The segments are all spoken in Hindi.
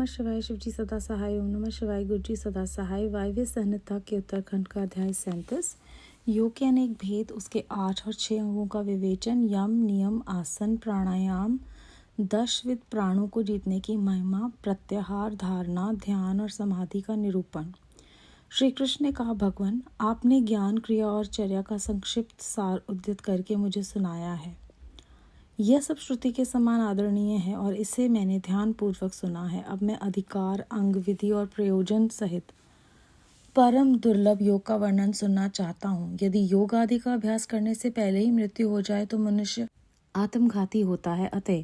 नमः शिवाय, शिवजी सदा सहाय। ओम नमः शिवाय, गुरुजी सदा सहाय। वायव्य संहिता के उत्तरखंड का अध्याय 37। योग के अनेक भेद, उसके 8 और 6 अंगों का विवेचन, यम, नियम, आसन, प्राणायाम, 10 विध प्राणों को जीतने की महिमा, प्रत्याहार, धारणा, ध्यान और समाधि का निरूपण। श्री कृष्ण ने कहा, भगवान, आपने ज्ञान, क्रिया और चर्या का संक्षिप्त सार उद्धृत करके मुझे सुनाया है। यह सब श्रुति के समान आदरणीय है और इसे मैंने ध्यान पूर्वक सुना है। अब मैं अधिकार, अंग, विधि और प्रयोजन सहित परम दुर्लभ योग का वर्णन सुनना चाहता हूँ। यदि योग आदि का अभ्यास करने से पहले ही मृत्यु हो जाए तो मनुष्य आत्मघाती होता है। अतः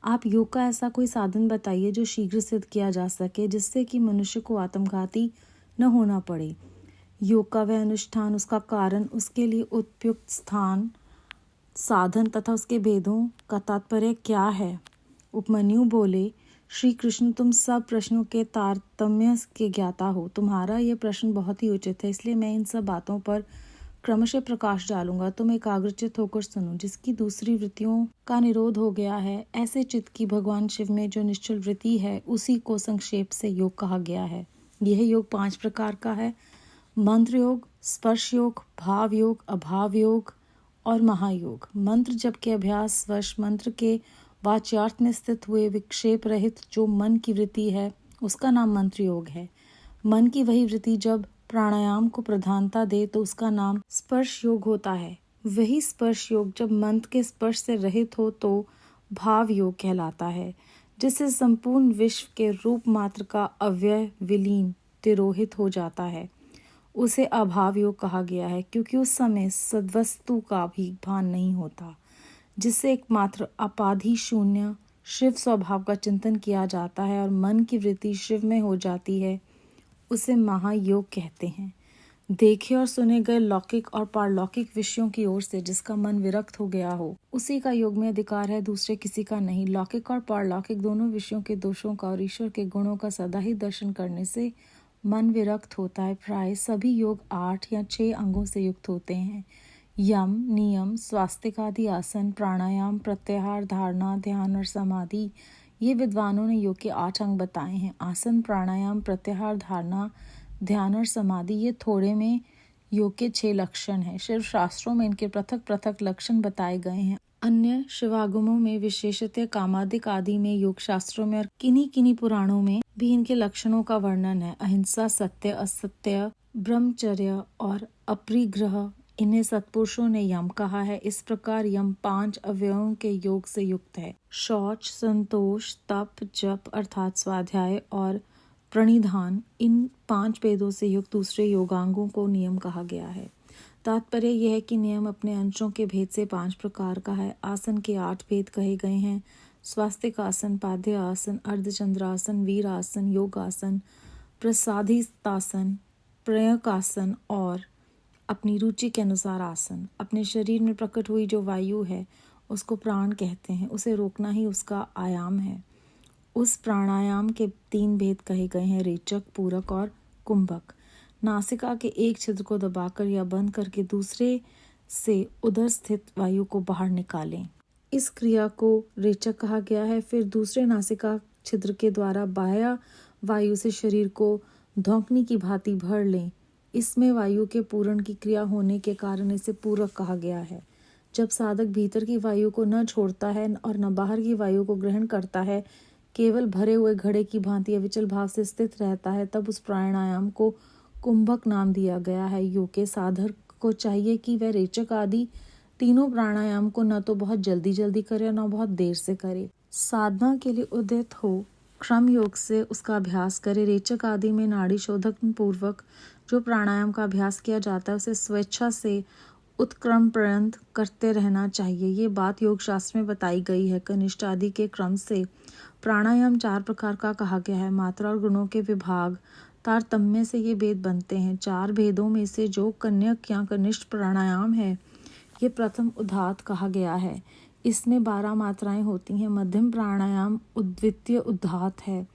आप योग का ऐसा कोई साधन बताइए जो शीघ्र सिद्ध किया जा सके, जिससे कि मनुष्य को आत्मघाती न होना पड़े। योग का वह अनुष्ठान, उसका कारण, उसके लिए उपयुक्त स्थान, साधन तथा उसके भेदों का तात्पर्य क्या है। उपमन्यु बोले, श्री कृष्ण, तुम सब प्रश्नों के तारतम्य के ज्ञाता हो। तुम्हारा यह प्रश्न बहुत ही उचित है, इसलिए मैं इन सब बातों पर क्रमशः प्रकाश डालूंगा। तुम एकाग्रचित होकर सुनो। जिसकी दूसरी वृत्तियों का निरोध हो गया है, ऐसे चित्त की भगवान शिव में जो निश्चल वृत्ति है, उसी को संक्षेप से योग कहा गया है। यह योग 5 प्रकार का है: मंत्र योग, स्पर्श योग, भाव योग, अभाव योग और महायोग। मंत्र जप के अभ्यास वश मंत्र के वाच्यार्थ में स्थित हुए विक्षेप रहित जो मन की वृत्ति है, उसका नाम मंत्र योग है। मन की वही वृत्ति जब प्राणायाम को प्रधानता दे तो उसका नाम स्पर्श योग होता है। वही स्पर्श योग जब मंत्र के स्पर्श से रहित हो तो भाव योग कहलाता है, जिससे संपूर्ण विश्व के रूप मात्र का अव्यय विलीन तिरोहित हो जाता है। उसे अभाव योग कहा गया है, क्योंकि उस समय सद्वस्तु का भी भान नहीं होता, जिससे एकमात्र अपाधि शून्य शिव स्वभाव का चिंतन किया जाता है और मन की वृत्ति शिव में हो जाती है। उसे महायोग कहते हैं। देखे और सुने गए लौकिक और पारलौकिक विषयों की ओर से जिसका मन विरक्त हो गया हो, उसी का योग में अधिकार है, दूसरे किसी का नहीं। लौकिक और पारलौकिक दोनों विषयों के दोषों का और ईश्वर के गुणों का सदा ही दर्शन करने से मन विरक्त होता है। प्राय सभी योग 8 या 6 अंगों से युक्त होते हैं: यम, नियम, स्वास्तिक आदि आसन, प्राणायाम, प्रत्याहार, धारणा, ध्यान और समाधि। ये विद्वानों ने योग के 8 अंग बताए हैं। आसन, प्राणायाम, प्रत्याहार, धारणा, ध्यान और समाधि ये थोड़े में योग के 6 लक्षण हैं। शिव शास्त्रों में इनके पृथक पृथक लक्षण बताए गए हैं। अन्य शिवागमों में, विशेषतः कामादिक आदि में, योग शास्त्रों में और किन्हीं पुराणों में भी इनके लक्षणों का वर्णन है। अहिंसा, सत्य, असत्य, ब्रह्मचर्य और अपरिग्रह, इन्हें सत्पुरुषों ने यम कहा है। इस प्रकार यम 5 अवयवों के योग से युक्त है: शौच, संतोष, तप, जप अर्थात स्वाध्याय और प्रणिधान। इन 5 भेदों से युक्त दूसरे योगांगों को नियम कहा गया है। तात्पर्य यह है कि नियम अपने अंशों के भेद से 5 प्रकार का है। आसन के 8 भेद कहे गए हैं: स्वास्तिक आसन, पाद्य आसन, अर्धचंद्रासन, वीर आसन, योग आसन, प्रसादितासन, प्रयकासन और अपनी रुचि के अनुसार आसन। अपने शरीर में प्रकट हुई जो वायु है उसको प्राण कहते हैं। उसे रोकना ही उसका आयाम है। उस प्राणायाम के 3 भेद कहे गए हैं: रेचक, पूरक और कुंभक। नासिका के एक छिद्र को दबाकर या बंद करके दूसरे से उदर स्थित वायु को बाहर निकालें, इस क्रिया को रेचक कहा गया है। फिर दूसरे नासिका छिद्र के द्वारा बाह्य वायु से शरीर को धौंकनी की भांति भर लें, इसमें वायु के पूरण की क्रिया होने के कारण इसे पूरक कहा गया है। जब साधक भीतर की वायु को न छोड़ता है और न बाहर की वायु को ग्रहण करता है, केवल भरे हुए घड़े की भांति अविचल भाव से स्थित रहता है, तब उस प्राणायाम को कुंभक नाम दिया गया है। योग के साधक को चाहिए कि वह रेचक आदि तीनों प्राणायाम को न तो बहुत जल्दी करे न बहुत देर से करे। साधना के लिए उदित हो क्रम योग से उसका अभ्यास करे। रेचक आदि में नाड़ी शोधक पूर्वक जो प्राणायाम का अभ्यास किया जाता है उसे स्वेच्छा से उत्क्रम पर्यंत करते रहना चाहिए। ये बात योग शास्त्र में बताई गई है। कनिष्ठ आदि के क्रम से प्राणायाम 4 प्रकार का कहा गया है। मात्रा और गुणों के विभाग तारतम्य से ये भेद बनते हैं। 4 भेदों में से जो कन्यक या कनिष्ठ प्राणायाम है, ये प्रथम उदात्त कहा गया है। इसमें 12 मात्राएं होती हैं। मध्यम प्राणायाम द्वितीय उदात्त है,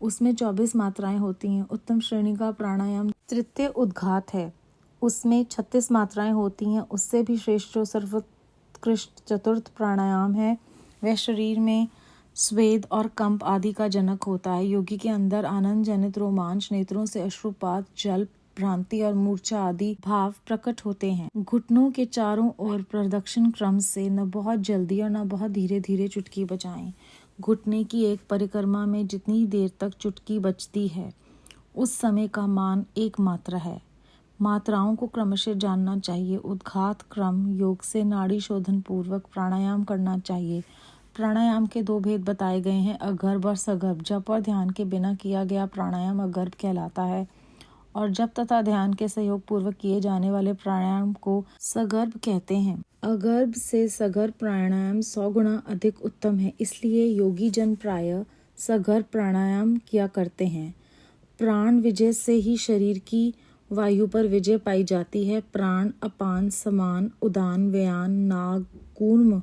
उसमें 24 मात्राएं होती हैं। उत्तम श्रेणी का प्राणायाम तृतीय उद्घात है, उसमें 36 मात्राएं होती हैं। उससे भी श्रेष्ठ जो सर्वोत्कृष्ट चतुर्थ प्राणायाम है, वह शरीर में स्वेद और कंप आदि का जनक होता है। योगी के अंदर आनंद जनित रोमांच, नेत्रों से अश्रुपात, जल, भ्रांति और मूर्छा आदि भाव प्रकट होते हैं। घुटनों के चारों ओर प्रदक्षिण क्रम से न बहुत जल्दी और न बहुत धीरे धीरे चुटकी बजाएं। घुटने की एक परिक्रमा में जितनी देर तक चुटकी बजती है उस समय का मान एक मात्रा है। मात्राओं को क्रमशः जानना चाहिए। उद्घात क्रम योग से नाड़ी शोधन पूर्वक प्राणायाम करना चाहिए। प्राणायाम के दो भेद बताए गए हैं, अगर्भ और सगर्भ। जप और ध्यान के बिना किया गया प्राणायाम अगर्भ कहलाता है और जप तथा ध्यान के सहयोग पूर्वक किए जाने वाले प्राणायाम को सगर्भ कहते हैं। अगर्भ से सगर्भ प्राणायाम 100 गुना अधिक उत्तम है, इसलिए योगी जन प्रायः सगर्भ प्राणायाम किया करते हैं। प्राण विजय से ही शरीर की वायु पर विजय पाई जाती है। प्राण, अपान, समान, उदान, व्यान, नाग, कूर्म,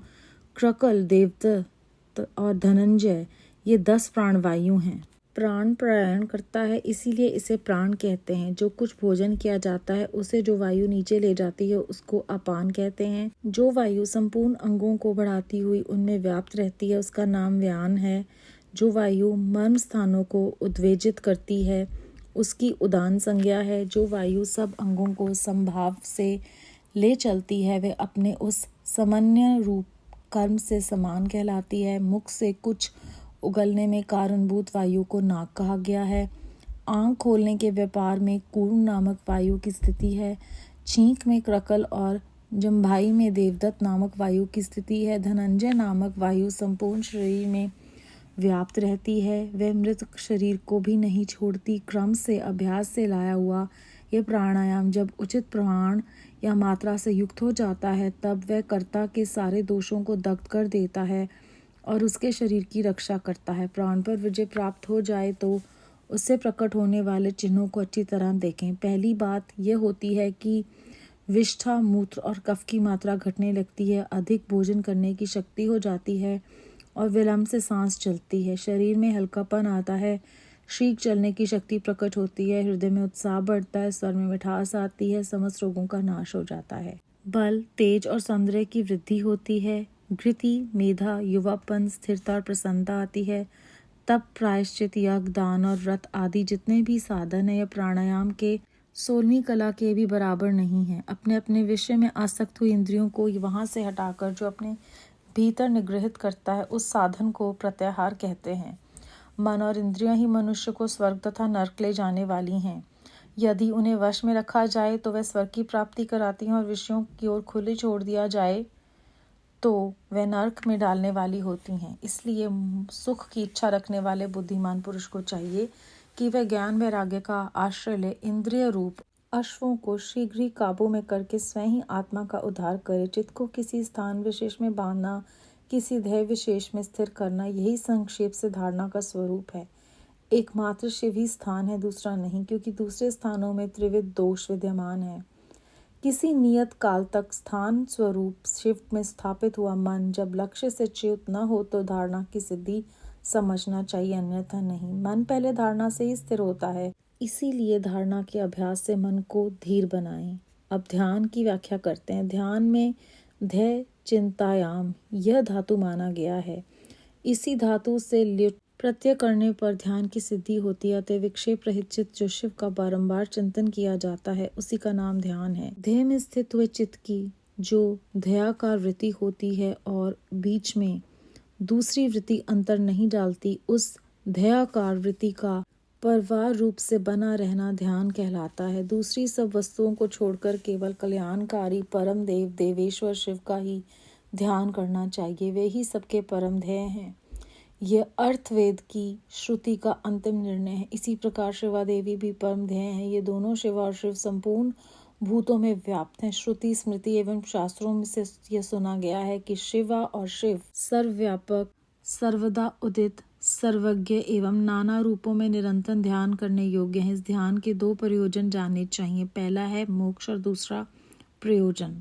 क्रकल, देवदत्त और धनंजय, ये 10 प्राण वायु हैं। प्राण प्रयाण करता है, इसीलिए इसे प्राण कहते हैं। जो कुछ भोजन किया जाता है उसे जो वायु नीचे ले जाती है उसको अपान कहते हैं। जो वायु संपूर्ण अंगों को बढ़ाती हुई उनमें व्याप्त रहती है उसका नाम व्यान है। जो वायु मर्म स्थानों को उद्वेजित करती है उसकी उदान संज्ञा है। जो वायु सब अंगों को समभाव से ले चलती है वह अपने उस सामान्य रूप कर्म से समान कहलाती है। मुख से कुछ उगलने में कारणभूत वायु को नाक कहा गया है। आंख खोलने के व्यापार में कूर्म नामक वायु की स्थिति है। छींक में क्रकल और जम्भाई में देवदत्त नामक वायु की स्थिति है। धनंजय नामक वायु संपूर्ण शरीर में व्याप्त रहती है। वह मृत शरीर को भी नहीं छोड़ती। क्रम से अभ्यास से लाया हुआ यह प्राणायाम जब उचित प्रमाण या मात्रा से युक्त हो जाता है तब वह कर्ता के सारे दोषों को दग्ध कर देता है और उसके शरीर की रक्षा करता है। प्राण पर विजय प्राप्त हो जाए तो उससे प्रकट होने वाले चिन्हों को अच्छी तरह देखें। पहली बात यह होती है कि विष्ठा, मूत्र और कफ की मात्रा घटने लगती है। अधिक भोजन करने की शक्ति हो जाती है और विलंब से सांस चलती है। शरीर में हल्कापन आता है। शीघ्र चलने की शक्ति प्रकट होती है। हृदय में उत्साह बढ़ता है। स्वर में मिठास आती है। समस्त रोगों का नाश हो जाता है। बल, तेज और सौंदर्य की वृद्धि होती है। घृति, मेधा, युवापन, स्थिरता और प्रसन्नता आती है। तप, प्रायश्चित, यज्ञ, दान और व्रत आदि जितने भी साधन है यह प्राणायाम के 16वीं कला के भी बराबर नहीं है। अपने अपने विषय में आसक्त हुई इंद्रियों को वहां से हटाकर जो अपने भीतर निग्रहित करता है उस साधन को प्रत्याहार कहते हैं। मन और इंद्रियां ही मनुष्य को स्वर्ग तथा नरक ले जाने वाली हैं। यदि उन्हें वश में रखा जाए तो वह स्वर्ग की प्राप्ति कराती हैं और विषयों की ओर खुले छोड़ दिया जाए तो वह नरक में डालने वाली होती हैं। इसलिए सुख की इच्छा रखने वाले बुद्धिमान पुरुष को चाहिए कि वह ज्ञान वैराग्य का आश्रय ले इंद्रिय रूप अश्वों को शीघ्र ही काबू में करके स्वयं ही आत्मा का उद्धार करे। चित्त को किसी स्थान विशेष में बांधना, किसी ध्येय विशेष में स्थिर करना, यही संक्षेप से धारणा का स्वरूप है। एकमात्र शिव ही स्थान है, दूसरा नहीं, क्योंकि दूसरे स्थानों में त्रिविध दोष विद्यमान है। किसी नियत काल तक स्थान स्वरूप शिव में स्थापित हुआ मन जब लक्ष्य से च्युत न हो तो धारणा की सिद्धि समझना चाहिए, अन्यथा नहीं। मन पहले धारणा से ही स्थिर होता है, इसीलिए धारणा के अभ्यास से मन को धीर बनाएं। अब ध्यान की व्याख्या करते हैं। ध्यान में ध्यय चिंतायाम यह धातु माना गया है। इसी धातु से ल्युट प्रत्यय करने पर ध्यान की सिद्धि होती है। अतः विक्षेप रहित चित्त जो शिव का बारंबार चिंतन किया जाता है उसी का नाम ध्यान है। ध्येय में स्थित हुए चित्त की जो ध्ययाकार वृत्ति होती है और बीच में दूसरी वृत्ति अंतर नहीं डालती, उस ध्ययाकार वृत्ति का परवार रूप से बना रहना ध्यान कहलाता है। दूसरी सब वस्तुओं को छोड़कर केवल कल्याणकारी परम देव देवेश्वर शिव का ही ध्यान करना चाहिए। वे ही सबके परम ध्येय हैं। यह अर्थवेद की श्रुति का अंतिम निर्णय है। इसी प्रकार शिवा देवी भी परम ध्येय हैं। ये दोनों शिवा और शिव संपूर्ण भूतों में व्याप्त हैं। श्रुति, स्मृति एवं शास्त्रों में से यह सुना गया है कि शिवा और शिव सर्वव्यापक, सर्वदा उदित, सर्वज्ञ एवं नाना रूपों में निरंतर ध्ययन करने योग्य हैं। इस ध्यान के दो प्रयोजन जानने चाहिए। पहला है मोक्ष और दूसरा प्रयोजन।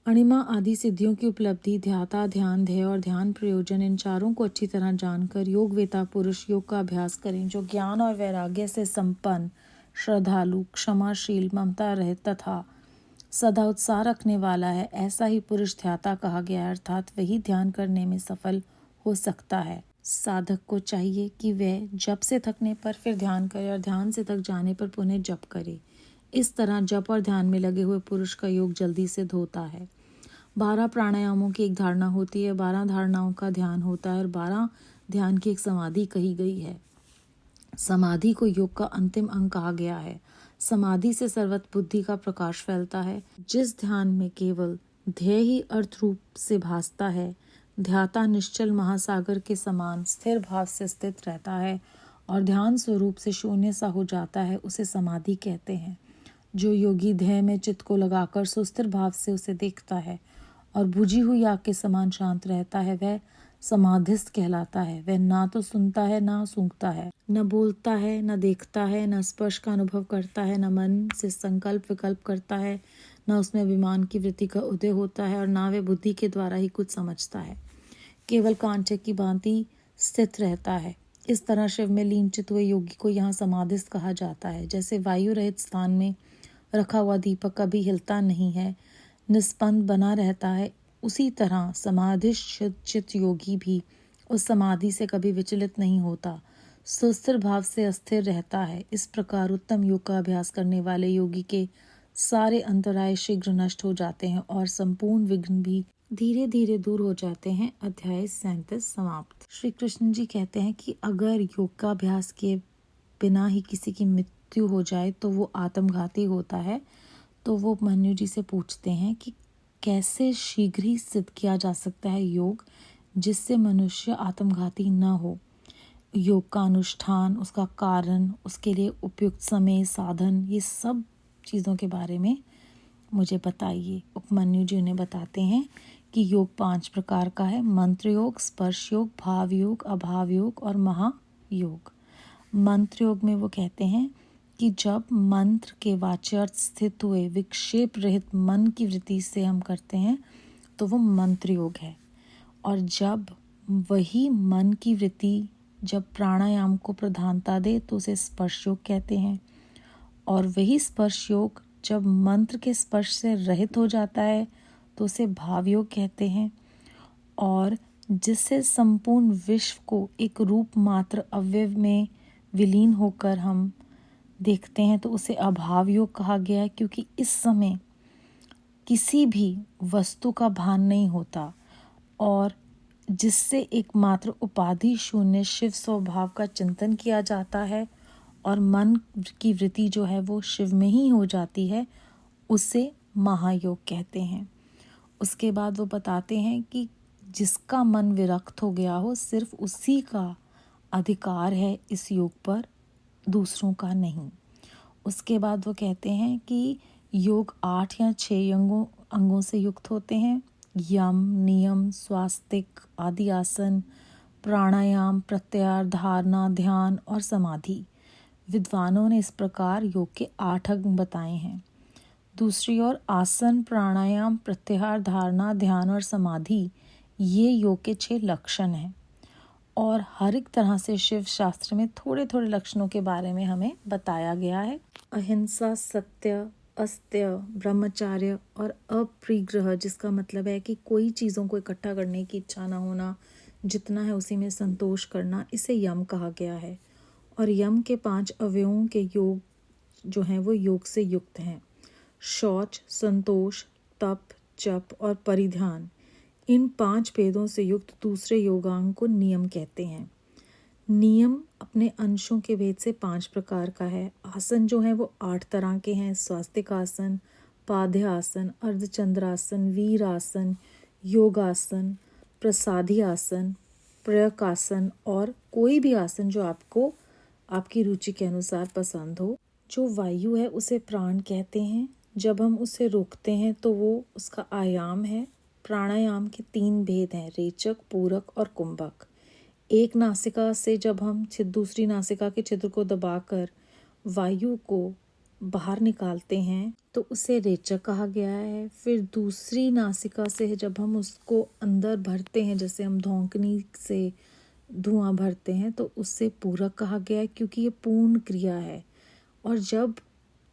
अणिमा आदि सिद्धियों की उपलब्धि, ध्याता, ध्यान, ध्येय और ध्यान प्रयोजन, इन चारों को अच्छी तरह जानकर योगवेता पुरुष योग का अभ्यास करें। जो ज्ञान और वैराग्य से संपन्न, श्रद्धालु, क्षमाशील, ममता रहित तथा सदा उत्साह रखने वाला है, ऐसा ही पुरुष ध्याता कहा गया है, अर्थात वही ध्यान करने में सफल हो सकता है। साधक को चाहिए कि वह जप से थकने पर फिर ध्यान करे और ध्यान से थक जाने पर पुनः जप करे। इस तरह जप और ध्यान में लगे हुए पुरुष का योग जल्दी सिद्ध होता है। 12 प्राणायामों की एक धारणा होती है, 12 धारणाओं का ध्यान होता है और 12 ध्यान की एक समाधि कही गई है। समाधि को योग का अंतिम अंग कहा गया है। समाधि से सर्वत्र बुद्धि का प्रकाश फैलता है। जिस ध्यान में केवल ध्येय ही अर्थ रूप से भासता है, ध्याता निश्चल महासागर के समान स्थिर भाव से स्थित रहता है और ध्यान स्वरूप से शून्य सा हो जाता है, उसे समाधि कहते हैं। जो योगी ध्येय में चित्त को लगाकर सुस्थिर भाव से उसे देखता है और बुझी हुई आग के समान शांत रहता है, वह समाधिस्थ कहलाता है। वह ना तो सुनता है ना सूंघता है, न बोलता है न देखता है, न स्पर्श का अनुभव करता है, न मन से संकल्प विकल्प करता है, न उसमें अभिमान की वृत्ति का उदय होता है और ना वह बुद्धि के द्वारा ही कुछ समझता है। केवल कांचे की भांति स्थित रहता है। इस तरह शिव में लीन चित हुए योगी को यहाँ समाधिस्थ कहा जाता है। जैसे वायु रहित स्थान में रखा हुआ दीपक कभी हिलता नहीं है, निस्पंद बना रहता है, उसी तरह समाधिस्थ चित योगी भी उस समाधि से कभी विचलित नहीं होता, सुस्थिर भाव से अस्थिर रहता है। इस प्रकार उत्तम योग का अभ्यास करने वाले योगी के सारे अंतराय शीघ्र नष्ट हो जाते हैं और संपूर्ण विघ्न भी धीरे धीरे दूर हो जाते हैं। अध्याय 37 समाप्त। श्री कृष्ण जी कहते हैं कि अगर योग का अभ्यास किए बिना ही किसी की मृत्यु हो जाए तो वो आत्मघाती होता है। तो वो उपमन्यु जी से पूछते हैं कि कैसे शीघ्र ही सिद्ध किया जा सकता है योग, जिससे मनुष्य आत्मघाती न हो। योग का अनुष्ठान, उसका कारण, उसके लिए उपयुक्त समय, साधन, ये सब चीज़ों के बारे में मुझे बताइए। उपमन्यु जी उन्हें बताते हैं कि योग 5 प्रकार का है: मंत्र योग, स्पर्श योग, भाव योग, अभाव योग और महायोग। मंत्र योग में वो कहते हैं कि जब मंत्र के वाच्यार्थ स्थित हुए विक्षेप रहित मन की वृत्ति से हम करते हैं तो वो मंत्र योग है। और जब वही मन की वृत्ति जब प्राणायाम को प्रधानता दे तो उसे स्पर्श योग कहते हैं। और वही स्पर्श योग जब मंत्र के स्पर्श से रहित हो जाता है तो उसे भाव योग कहते हैं। और जिससे संपूर्ण विश्व को एक रूप मात्र अवयव में विलीन होकर हम देखते हैं तो उसे अभाव योग कहा गया है, क्योंकि इस समय किसी भी वस्तु का भान नहीं होता और जिससे एकमात्र उपाधि शून्य शिव स्वभाव का चिंतन किया जाता है और मन की वृत्ति जो है वो शिव में ही हो जाती है, उसे महायोग कहते हैं। उसके बाद वो बताते हैं कि जिसका मन विरक्त हो गया हो, सिर्फ उसी का अधिकार है इस योग पर, दूसरों का नहीं। उसके बाद वो कहते हैं कि योग 8 या 6 अंगों से युक्त होते हैं: यम, नियम, स्वास्तिक, आदि आसन, प्राणायाम, प्रत्याहार, धारणा, ध्यान और समाधि। विद्वानों ने इस प्रकार योग के 8 अंग बताए हैं। दूसरी ओर आसन, प्राणायाम, प्रत्याहार, धारणा, ध्यान और समाधि ये योग के 6 लक्षण हैं। और हर एक तरह से शिव शास्त्र में थोड़े थोड़े लक्षणों के बारे में हमें बताया गया है: अहिंसा, सत्य, अस्त्य, ब्रह्मचार्य और अपरिग्रह, जिसका मतलब है कि कोई चीज़ों को इकट्ठा करने की इच्छा ना होना, जितना है उसी में संतोष करना, इसे यम कहा गया है। और यम के 5 अवयवों के योग जो हैं वो योग से युक्त हैं: शौच, संतोष, तप, जप और परिधान। इन 5 भेदों से युक्त दूसरे योगांग को नियम कहते हैं। नियम अपने अंशों के भेद से 5 प्रकार का है। आसन जो है वो 8 तरह के हैं: स्वास्तिक आसन, पाद्य आसन, अर्धचंद्रासन, वीर आसन, योगासन, प्रसादी आसन, प्रयकासन और कोई भी आसन जो आपको आपकी रुचि के अनुसार पसंद हो। जो वायु है उसे प्राण कहते हैं। जब हम उसे रोकते हैं तो वो उसका आयाम है। प्राणायाम के 3 भेद हैं: रेचक, पूरक और कुंभक। एक नासिका से जब हम दूसरी नासिका के छिद्र को दबाकर वायु को बाहर निकालते हैं तो उसे रेचक कहा गया है। फिर दूसरी नासिका से जब हम उसको अंदर भरते हैं, जैसे हम धौंकनी से धुआं भरते हैं, तो उससे पूरक कहा गया है, क्योंकि ये पूर्ण क्रिया है। और जब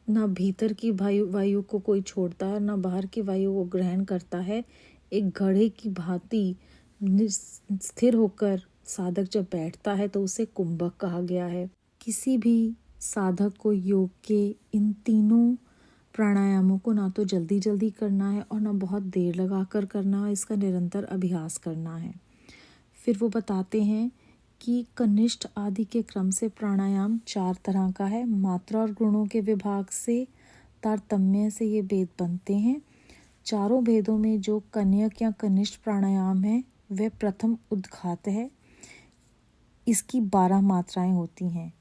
ना भीतर की वायु को कोई छोड़ता है ना बाहर की वायु को ग्रहण करता है, एक घड़े की भांति स्थिर होकर साधक जब बैठता है तो उसे कुंभक कहा गया है। किसी भी साधक को योग के इन तीनों प्राणायामों को ना तो जल्दी जल्दी करना है और ना बहुत देर लगा कर करना है, इसका निरंतर अभ्यास करना है। फिर वो बताते हैं कि कनिष्ठ आदि के क्रम से प्राणायाम 4 तरह का है। मात्रा और गुणों के विभाग से तारतम्य से ये भेद बनते हैं। चारों भेदों में जो कन्यक या कनिष्ठ प्राणायाम है वह प्रथम उद्घात है। इसकी 12 मात्राएं होती हैं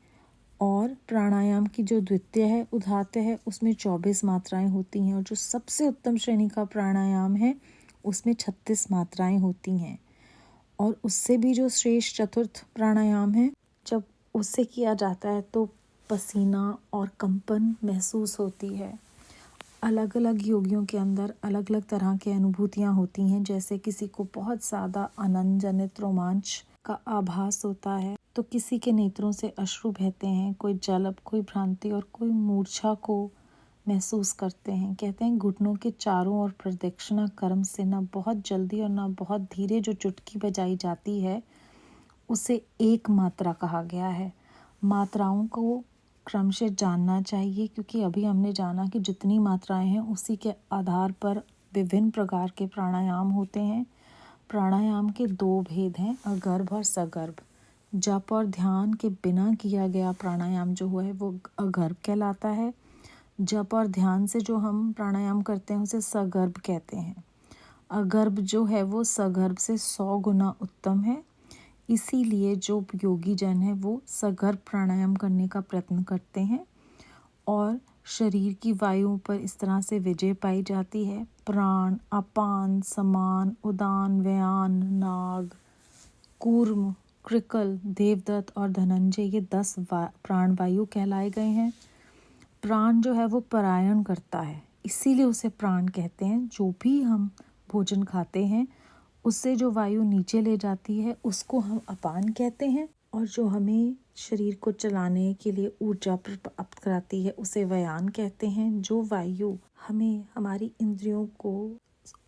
और प्राणायाम की जो द्वितीय है उद्घात है उसमें 24 मात्राएं होती हैं और जो सबसे उत्तम श्रेणी का प्राणायाम है उसमें 36 मात्राएं होती हैं। और उससे भी जो श्रेष्ठ चतुर्थ प्राणायाम है, जब उससे किया जाता है तो पसीना और कंपन महसूस होती है। अलग अलग योगियों के अंदर अलग अलग तरह की अनुभूतियाँ होती हैं। जैसे किसी को बहुत ज़्यादा आनंद जनित रोमांच का आभास होता है तो किसी के नेत्रों से अश्रु बहते हैं, कोई जलब, कोई भ्रांति और कोई मूर्छा को महसूस करते हैं। कहते हैं घुटनों के चारों ओर प्रदक्षिणा क्रम से ना बहुत जल्दी और ना बहुत धीरे जो चुटकी बजाई जाती है उसे एक मात्रा कहा गया है। मात्राओं को क्रम से जानना चाहिए क्योंकि अभी हमने जाना कि जितनी मात्राएं हैं उसी के आधार पर विभिन्न प्रकार के प्राणायाम होते हैं। प्राणायाम के 2 भेद हैं, अगर्भ और सगर्भ। जप और ध्यान के बिना किया गया प्राणायाम जो है वो अगर्भ कहलाता है। जप और ध्यान से जो हम प्राणायाम करते हैं उसे सगर्भ कहते हैं। अगर्भ जो है वो सगर्भ से 100 गुना उत्तम है। इसीलिए जो योगी जन है वो सगर्भ प्राणायाम करने का प्रयत्न करते हैं और शरीर की वायु पर इस तरह से विजय पाई जाती है। प्राण, अपान, समान, उदान, व्यान, नाग, कूर्म, कृकल, देवदत्त और धनंजय ये 10 प्राण वायु कहलाए गए हैं। प्राण जो है वो परायण करता है, इसीलिए उसे प्राण कहते हैं। जो भी हम भोजन खाते हैं उससे जो वायु नीचे ले जाती है उसको हम अपान कहते हैं और जो हमें शरीर को चलाने के लिए ऊर्जा प्राप्त कराती है उसे व्यान कहते हैं। जो वायु हमें हमारी इंद्रियों को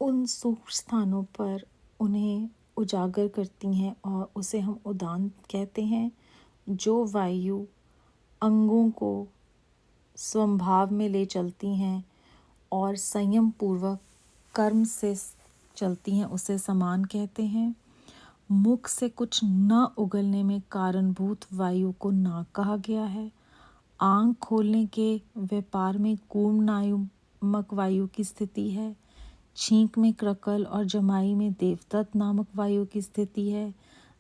उन सूक्ष्म स्थानों पर उन्हें उजागर करती हैं और उसे हम उदान कहते हैं। जो वायु अंगों को स्वभाव में ले चलती हैं और संयम पूर्वक कर्म से चलती हैं उसे समान कहते हैं। मुख से कुछ न उगलने में कारणभूत वायु को नाक कहा गया है। आँख खोलने के व्यापार में कूर्म नामक वायु की स्थिति है। छींक में क्रकल और जमाई में देवदत्त नामक वायु की स्थिति है।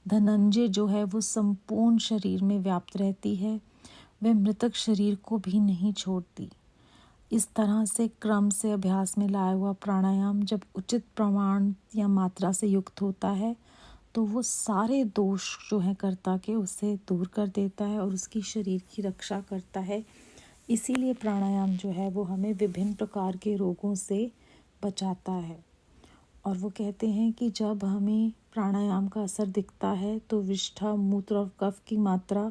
धनंजय जो है वो संपूर्ण शरीर में व्याप्त रहती है, वह मृतक शरीर को भी नहीं छोड़ती। इस तरह से क्रम से अभ्यास में लाया हुआ प्राणायाम जब उचित प्रमाण या मात्रा से युक्त होता है तो वो सारे दोष जो है कर्ता के उससे दूर कर देता है और उसकी शरीर की रक्षा करता है। इसीलिए प्राणायाम जो है वो हमें विभिन्न प्रकार के रोगों से बचाता है। और वो कहते हैं कि जब हमें प्राणायाम का असर दिखता है तो विष्ठा, मूत्र और कफ की मात्रा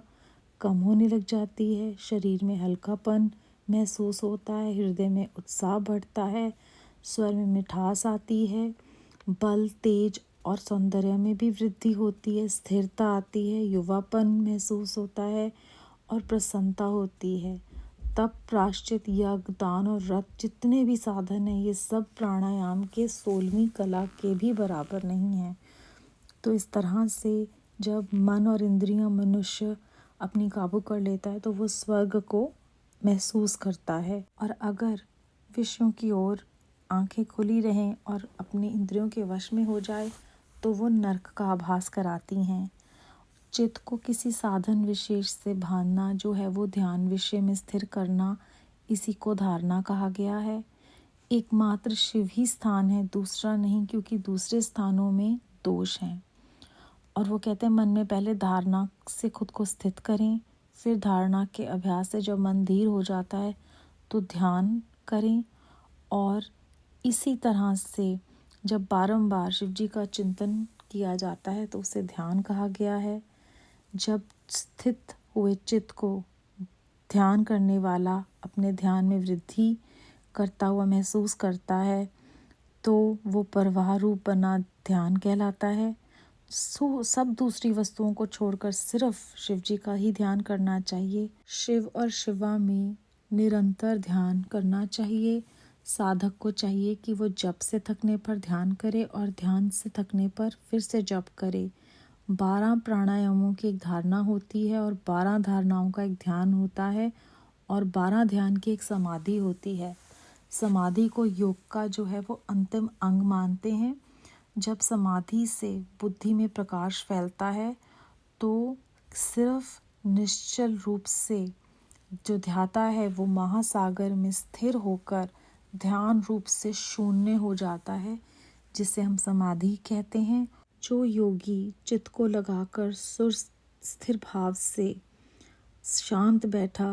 कम होने लग जाती है, शरीर में हल्कापन महसूस होता है, हृदय में उत्साह बढ़ता है, स्वर में मिठास आती है, बल, तेज और सौंदर्य में भी वृद्धि होती है, स्थिरता आती है, युवापन महसूस होता है और प्रसन्नता होती है। तप, प्रायश्चित, यज्ञ, दान और व्रत जितने भी साधन हैं ये सब प्राणायाम के 16वीं कला के भी बराबर नहीं हैं। तो इस तरह से जब मन और इंद्रियां मनुष्य अपनी काबू कर लेता है तो वो स्वर्ग को महसूस करता है। और अगर विषयों की ओर आंखें खुली रहें और अपने इंद्रियों के वश में हो जाए तो वो नरक का आभास कराती हैं। चित्त को किसी साधन विशेष से भानना जो है वो ध्यान विषय में स्थिर करना, इसी को धारणा कहा गया है। एकमात्र शिव ही स्थान है, दूसरा नहीं, क्योंकि दूसरे स्थानों में दोष हैं। और वो कहते हैं मन में पहले धारणा से खुद को स्थित करें, फिर धारणा के अभ्यास से जब मन धीर हो जाता है तो ध्यान करें। और इसी तरह से जब बारंबार शिव जी का चिंतन किया जाता है तो उसे ध्यान कहा गया है। जब स्थित हुए चित्त को ध्यान करने वाला अपने ध्यान में वृद्धि करता हुआ महसूस करता है तो वो प्रवाह रूप बना ध्यान कहलाता है। सब दूसरी वस्तुओं को छोड़कर सिर्फ शिव जी का ही ध्यान करना चाहिए। शिव और शिवा में निरंतर ध्यान करना चाहिए। साधक को चाहिए कि वो जप से थकने पर ध्यान करे और ध्यान से थकने पर फिर से जप करे। 12 प्राणायामों की एक धारणा होती है और 12 धारणाओं का एक ध्यान होता है और 12 ध्यान की एक समाधि होती है। समाधि को योग का जो है वो अंतिम अंग मानते हैं। जब समाधि से बुद्धि में प्रकाश फैलता है तो सिर्फ निश्चल रूप से जो ध्याता है वो महासागर में स्थिर होकर ध्यान रूप से शून्य हो जाता है, जिसे हम समाधि कहते हैं। जो योगी चित्त को लगाकर सुर स्थिर भाव से शांत बैठा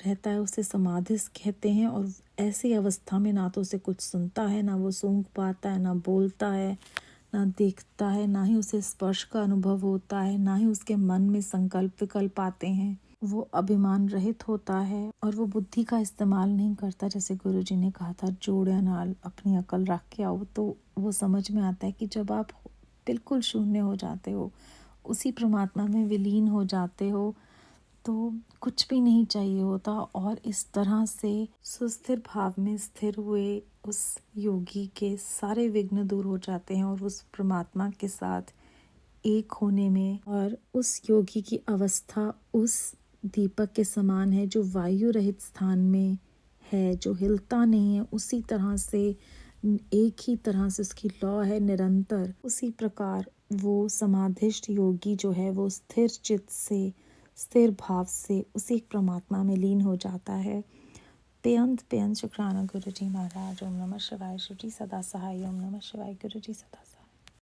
रहता है उसे समाधि कहते हैं। और ऐसी अवस्था में ना तो उसे कुछ सुनता है, ना वो सूंघ पाता है, ना बोलता है, ना देखता है, ना ही उसे स्पर्श का अनुभव होता है, ना ही उसके मन में संकल्प विकल्प आते हैं। वो अभिमान रहित होता है और वो बुद्धि का इस्तेमाल नहीं करता। जैसे गुरुजी ने कहा था, जोड़े नाल अपनी अकल रख के आओ। तो वो समझ में आता है कि जब आप बिल्कुल शून्य हो जाते हो, उसी परमात्मा में विलीन हो जाते हो, तो कुछ भी नहीं चाहिए होता। और इस तरह से सुस्थिर भाव में स्थिर हुए उस योगी के सारे विघ्न दूर हो जाते हैं और उस परमात्मा के साथ एक होने में। और उस योगी की अवस्था उस दीपक के समान है जो वायु रहित स्थान में है, जो हिलता नहीं है। उसी तरह से एक ही तरह से उसकी लौ है निरंतर। उसी प्रकार वो समाधिष्ठ योगी जो है वो स्थिर चित्त से, स्थिर भाव से उसी परमात्मा में लीन हो जाता है। बेअंत शुक्राना गुरु जी महाराज। ओम नमः शिवाय। शिव जी सदा सहाय। ओम नमः शिवाय। गुरु जी सदा सहाय।